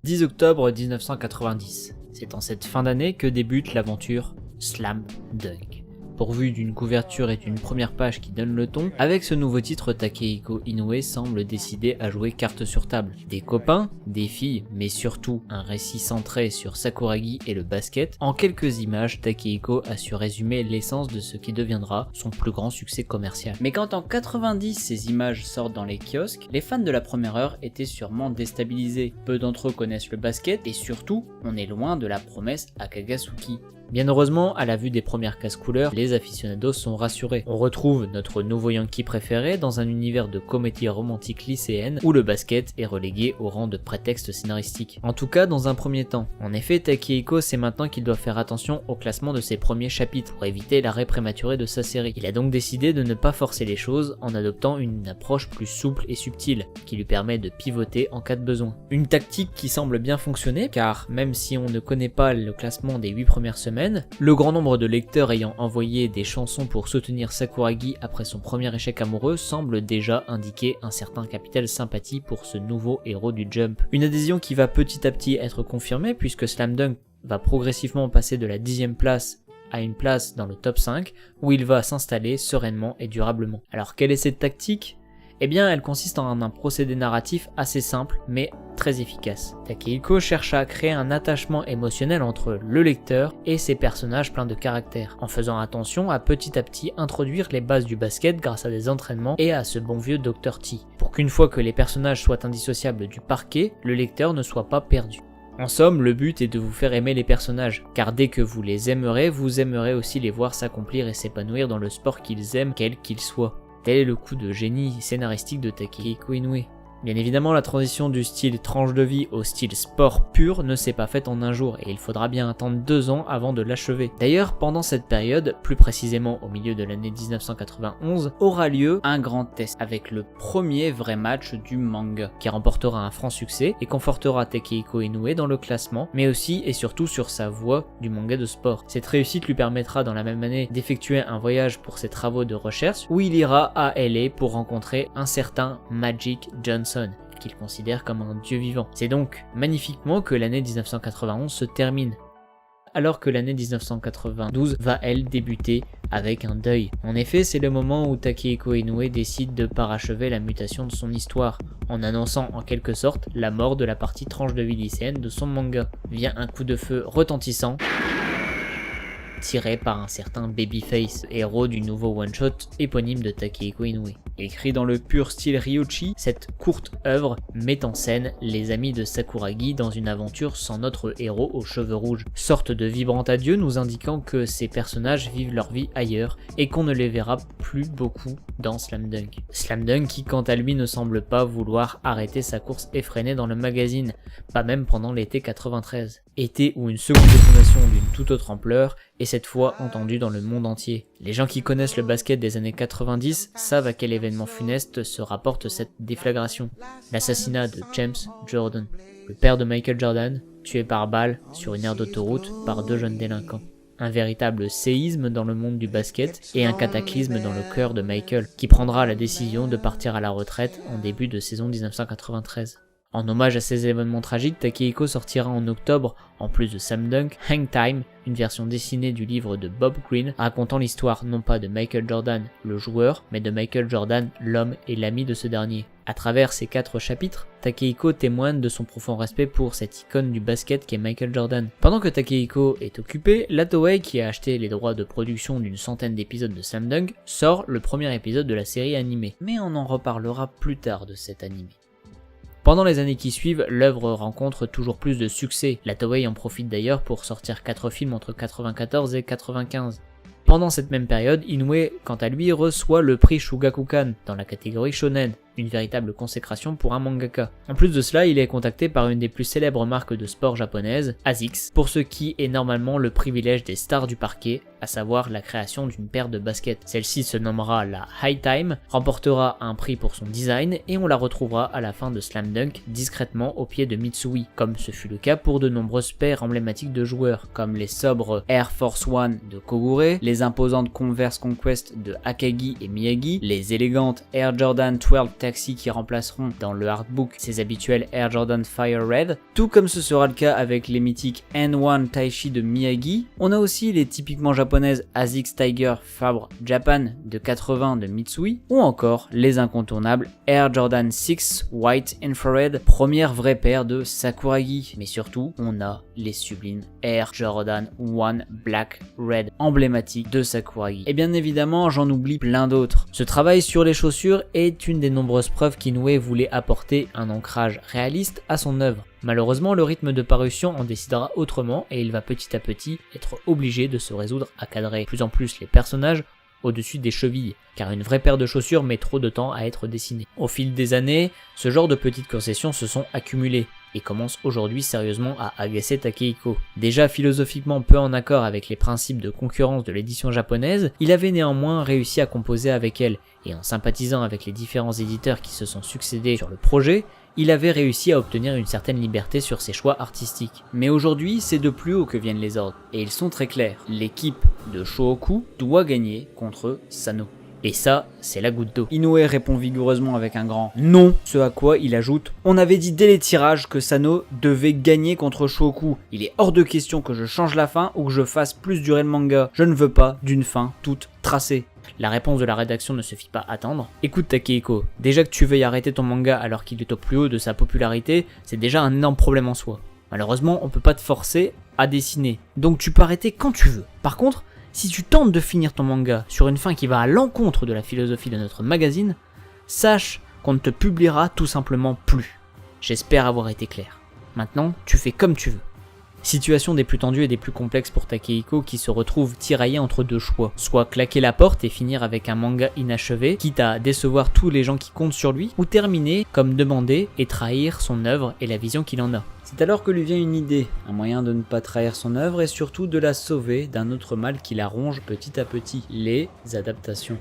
10 octobre 1990. C'est en cette fin d'année que débute l'aventure Slam Dunk. Pourvu d'une couverture et d'une première page qui donnent le ton, avec ce nouveau titre, Takehiko Inoue semble décidé à jouer carte sur table. Des copains, des filles, mais surtout un récit centré sur Sakuragi et le basket, en quelques images, Takehiko a su résumer l'essence de ce qui deviendra son plus grand succès commercial. Mais quand en 90 ces images sortent dans les kiosques, les fans de la première heure étaient sûrement déstabilisés. Peu d'entre eux connaissent le basket et surtout, on est loin de la promesse Akagasuki. Bien heureusement, à la vue des premières casse-couleurs, les aficionados sont rassurés. On retrouve notre nouveau Yankee préféré dans un univers de comédie romantique lycéenne où le basket est relégué au rang de prétexte scénaristique. En tout cas, dans un premier temps. En effet, Takehiko sait maintenant qu'il doit faire attention au classement de ses premiers chapitres pour éviter l'arrêt prématuré de sa série. Il a donc décidé de ne pas forcer les choses en adoptant une approche plus souple et subtile, qui lui permet de pivoter en cas de besoin. Une tactique qui semble bien fonctionner, car même si on ne connaît pas le classement des 8 premières semaines, le grand nombre de lecteurs ayant envoyé des chansons pour soutenir Sakuragi après son premier échec amoureux semble déjà indiquer un certain capital sympathie pour ce nouveau héros du Jump. Une adhésion qui va petit à petit être confirmée puisque Slam Dunk va progressivement passer de la 10e place à une place dans le top 5 où il va s'installer sereinement et durablement. Alors quelle est cette tactique ? Eh bien, elle consiste en un procédé narratif assez simple, mais très efficace. Takehiko cherche à créer un attachement émotionnel entre le lecteur et ses personnages pleins de caractère, en faisant attention à petit introduire les bases du basket grâce à des entraînements et à ce bon vieux Dr. T, pour qu'une fois que les personnages soient indissociables du parquet, le lecteur ne soit pas perdu. En somme, le but est de vous faire aimer les personnages, car dès que vous les aimerez, vous aimerez aussi les voir s'accomplir et s'épanouir dans le sport qu'ils aiment, quel qu'il soit. Tel est le coup de génie scénaristique de Takehiko Inoue. Bien évidemment, la transition du style tranche de vie au style sport pur ne s'est pas faite en un jour et il faudra bien attendre 2 ans avant de l'achever. D'ailleurs, pendant cette période, plus précisément au milieu de l'année 1991, aura lieu un grand test avec le premier vrai match du manga, qui remportera un franc succès et confortera Takehiko Inoue dans le classement, mais aussi et surtout sur sa voie du manga de sport. Cette réussite lui permettra dans la même année d'effectuer un voyage pour ses travaux de recherche où il ira à LA pour rencontrer un certain Magic Johnson, qu'il considère comme un dieu vivant. C'est donc magnifiquement que l'année 1991 se termine, alors que l'année 1992 va elle débuter avec un deuil. En effet, c'est le moment où Takehiko Inoue décide de parachever la mutation de son histoire, en annonçant en quelque sorte la mort de la partie tranche de vie lycéenne de son manga, via un coup de feu retentissant tiré par un certain Babyface, héros du nouveau one-shot éponyme de Takehiko Inoue. Écrit dans le pur style Ryuchi, cette courte œuvre met en scène les amis de Sakuragi dans une aventure sans notre héros aux cheveux rouges. Sorte de vibrant adieu nous indiquant que ces personnages vivent leur vie ailleurs et qu'on ne les verra plus beaucoup dans Slam Dunk. Slam Dunk qui quant à lui ne semble pas vouloir arrêter sa course effrénée dans le magazine, pas même pendant l'été 93. Été où une seconde détonation d'une toute autre ampleur est cette fois entendue dans le monde entier. Les gens qui connaissent le basket des années 90 savent à quel événement funeste se rapporte cette déflagration. L'assassinat de James Jordan, le père de Michael Jordan, tué par balle sur une aire d'autoroute par 2 jeunes délinquants. Un véritable séisme dans le monde du basket et un cataclysme dans le cœur de Michael, qui prendra la décision de partir à la retraite en début de saison 1993. En hommage à ces événements tragiques, Takehiko sortira en octobre, en plus de Slam Dunk, Hang Time, une version dessinée du livre de Bob Greene, racontant l'histoire non pas de Michael Jordan, le joueur, mais de Michael Jordan, l'homme et l'ami de ce dernier. À travers ces 4 chapitres, Takehiko témoigne de son profond respect pour cette icône du basket qu'est Michael Jordan. Pendant que Takehiko est occupé, la Toei, qui a acheté les droits de production d'une centaine d'épisodes de Slam Dunk, sort le premier épisode de la série animée. Mais on en reparlera plus tard de cet animé. Pendant les années qui suivent, l'œuvre rencontre toujours plus de succès. La Toei en profite d'ailleurs pour sortir 4 films entre 94 et 95. Pendant cette même période, Inoue, quant à lui, reçoit le prix Shugakukan dans la catégorie Shonen, une véritable consécration pour un mangaka. En plus de cela, il est contacté par une des plus célèbres marques de sport japonaises, ASICS, pour ce qui est normalement le privilège des stars du parquet, à savoir la création d'une paire de baskets. Celle-ci se nommera la High Time, remportera un prix pour son design et on la retrouvera à la fin de Slam Dunk discrètement au pied de Mitsui, comme ce fut le cas pour de nombreuses paires emblématiques de joueurs, comme les sobres Air Force One de Kogure, les imposantes Converse Conquest de Akagi et Miyagi, les élégantes Air Jordan 12 Tech Galaxy qui remplaceront dans le artbook ses habituels Air Jordan Fire Red, tout comme ce sera le cas avec les mythiques N1 Taichi de Miyagi. On a aussi les typiquement japonaises Asics Tiger Fabre Japan de 80 de Mitsui, ou encore les incontournables Air Jordan 6 White Infrared, première vraie paire de Sakuragi. Mais surtout, on a les sublimes Air Jordan 1 Black Red, emblématiques de Sakuragi. Et bien évidemment, j'en oublie plein d'autres. Ce travail sur les chaussures est une des nombreuses preuves qu'Inoue voulait apporter un ancrage réaliste à son œuvre. Malheureusement, le rythme de parution en décidera autrement et il va petit à petit être obligé de se résoudre à cadrer de plus en plus les personnages au-dessus des chevilles, car une vraie paire de chaussures met trop de temps à être dessinée. Au fil des années, ce genre de petites concessions se sont accumulées et commencent aujourd'hui sérieusement à agacer Takehiko. Déjà philosophiquement peu en accord avec les principes de concurrence de l'édition japonaise, il avait néanmoins réussi à composer avec elle, et en sympathisant avec les différents éditeurs qui se sont succédés sur le projet, il avait réussi à obtenir une certaine liberté sur ses choix artistiques. Mais aujourd'hui, c'est de plus haut que viennent les ordres, et ils sont très clairs. L'équipe de Shohoku doit gagner contre Sano. Et ça, c'est la goutte d'eau. Inoue répond vigoureusement avec un grand non, ce à quoi il ajoute « On avait dit dès les tirages que Sano devait gagner contre Shohoku. Il est hors de question que je change la fin ou que je fasse plus durer le manga. Je ne veux pas d'une fin toute tracée. » La réponse de la rédaction ne se fit pas attendre. Écoute Takehiko, déjà que tu veuilles arrêter ton manga alors qu'il est au plus haut de sa popularité, c'est déjà un énorme problème en soi. Malheureusement, on peut pas te forcer à dessiner, donc tu peux arrêter quand tu veux. Par contre, si tu tentes de finir ton manga sur une fin qui va à l'encontre de la philosophie de notre magazine, sache qu'on ne te publiera tout simplement plus. J'espère avoir été clair. Maintenant, tu fais comme tu veux. Situation des plus tendues et des plus complexes pour Takehiko qui se retrouve tiraillé entre deux choix. Soit claquer la porte et finir avec un manga inachevé, quitte à décevoir tous les gens qui comptent sur lui, ou terminer comme demandé et trahir son œuvre et la vision qu'il en a. C'est alors que lui vient une idée, un moyen de ne pas trahir son œuvre et surtout de la sauver d'un autre mal qui la ronge petit à petit, les adaptations.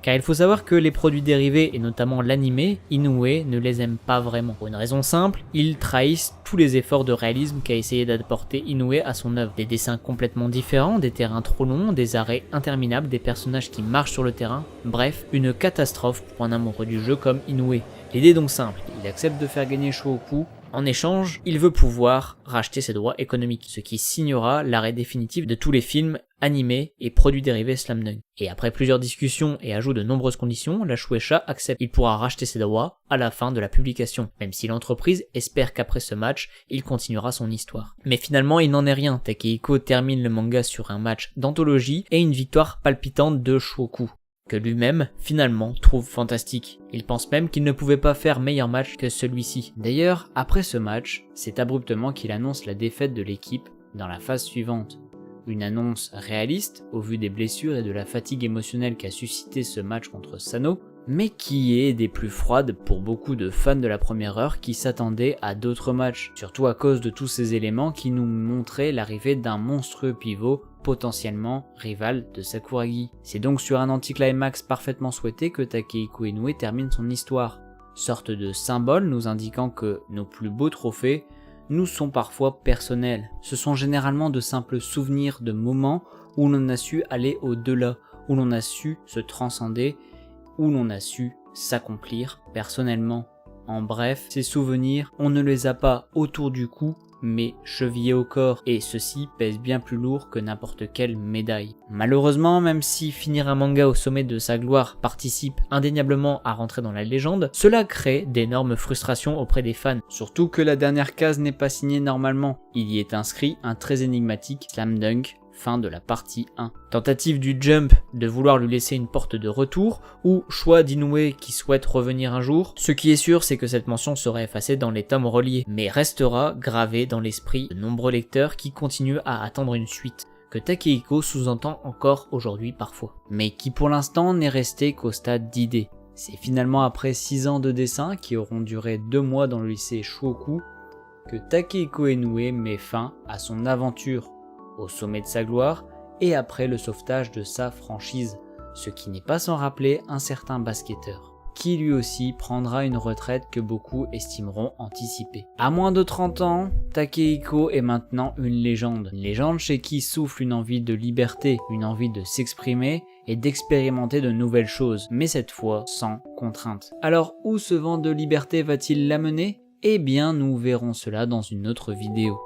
Car il faut savoir que les produits dérivés, et notamment l'anime, Inoue ne les aime pas vraiment. Pour une raison simple, ils trahissent tous les efforts de réalisme qu'a essayé d'apporter Inoue à son œuvre. Des dessins complètement différents, des terrains trop longs, des arrêts interminables, des personnages qui marchent sur le terrain, bref, une catastrophe pour un amoureux du jeu comme Inoue. L'idée est donc simple, il accepte de faire gagner Shohoku. En échange, il veut pouvoir racheter ses droits économiques, ce qui signera l'arrêt définitif de tous les films, animés et produits dérivés Slam Dunk. Et après plusieurs discussions et ajout de nombreuses conditions, la Shueisha accepte. Il pourra racheter ses droits à la fin de la publication, même si l'entreprise espère qu'après ce match, il continuera son histoire. Mais finalement, il n'en est rien. Takehiko termine le manga sur un match d'anthologie et une victoire palpitante de Shohoku, que lui-même, finalement, trouve fantastique. Il pense même qu'il ne pouvait pas faire meilleur match que celui-ci. D'ailleurs, après ce match, c'est abruptement qu'il annonce la défaite de l'équipe dans la phase suivante. Une annonce réaliste, au vu des blessures et de la fatigue émotionnelle qu'a suscité ce match contre Sano, mais qui est des plus froides pour beaucoup de fans de la première heure qui s'attendaient à d'autres matchs, surtout à cause de tous ces éléments qui nous montraient l'arrivée d'un monstrueux pivot potentiellement rival de Sakuragi. C'est donc sur un anticlimax parfaitement souhaité que Takehiko Inoue termine son histoire, sorte de symbole nous indiquant que nos plus beaux trophées nous sont parfois personnels. Ce sont généralement de simples souvenirs de moments où l'on a su aller au-delà, où l'on a su se transcender, où l'on a su s'accomplir personnellement. En bref, ces souvenirs, on ne les a pas autour du cou, mais chevillés au corps, et ceci pèse bien plus lourd que n'importe quelle médaille. Malheureusement, même si finir un manga au sommet de sa gloire participe indéniablement à rentrer dans la légende, cela crée d'énormes frustrations auprès des fans, surtout que la dernière case n'est pas signée normalement. Il y est inscrit un très énigmatique Slam Dunk. Fin de la partie 1. Tentative du Jump de vouloir lui laisser une porte de retour, ou choix d'Inoue qui souhaite revenir un jour. Ce qui est sûr, c'est que cette mention sera effacée dans les tomes reliés, mais restera gravée dans l'esprit de nombreux lecteurs qui continuent à attendre une suite, que Takehiko sous-entend encore aujourd'hui parfois, mais qui pour l'instant n'est resté qu'au stade d'idée. C'est finalement après 6 ans de dessin, qui auront duré 2 mois dans le lycée Shohoku, que Takehiko Inoue met fin à son aventure au sommet de sa gloire et après le sauvetage de sa franchise, ce qui n'est pas sans rappeler un certain basketteur. qui lui aussi prendra une retraite que beaucoup estimeront anticipée. À moins de 30 ans, Takehiko est maintenant une légende chez qui souffle une envie de liberté, une envie de s'exprimer et d'expérimenter de nouvelles choses, mais cette fois sans contrainte. Alors où ce vent de liberté va-t-il l'amener ? Eh bien nous verrons cela dans une autre vidéo.